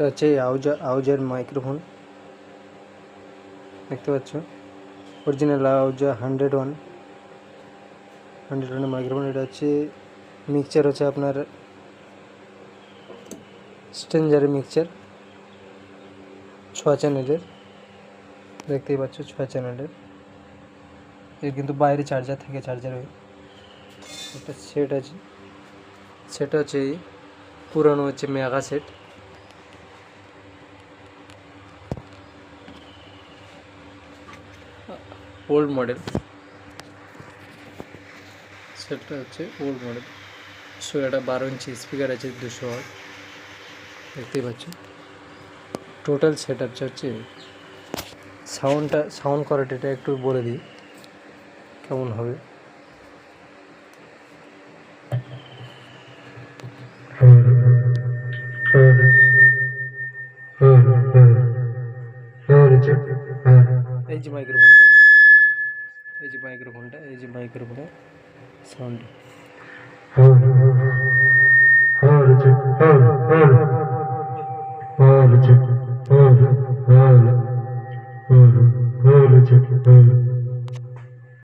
এটা হচ্ছে আউজের মাইক্রোফোন, দেখতে পাচ্ছ অরিজিনাল আউজা 101 মাইক্রোফোন। এটা হচ্ছে মিক্সচার হচ্ছে আপনার স্ট্রেঞ্জারের মিক্সচার 6 চ্যানেলের, দেখতেই পাচ্ছ 6 চ্যানেলের। এর কিন্তু বাইরে চার্জার থাকে, চার্জার হয়। একটা সেট আছে, সেটা হচ্ছে পুরানো হচ্ছে মেগা সেট। ওল্ড মডেল, সেটটা হচ্ছে ওল্ড মডেল। সো এটা 12 ইঞ্চি স্পিকার আছে, 200 ওয়াট, দেখতেই পাচ্ছ। টোটাল সেট আপটা হচ্ছে সাউন্ড কোয়ালিটিটা একটু বলে দিই কেমন হবে। এই যে মাইক্রোফোনটা, এই যে মাইক্রোফোনটা, এই যে মাইক্রোফোনের সাউন্ড।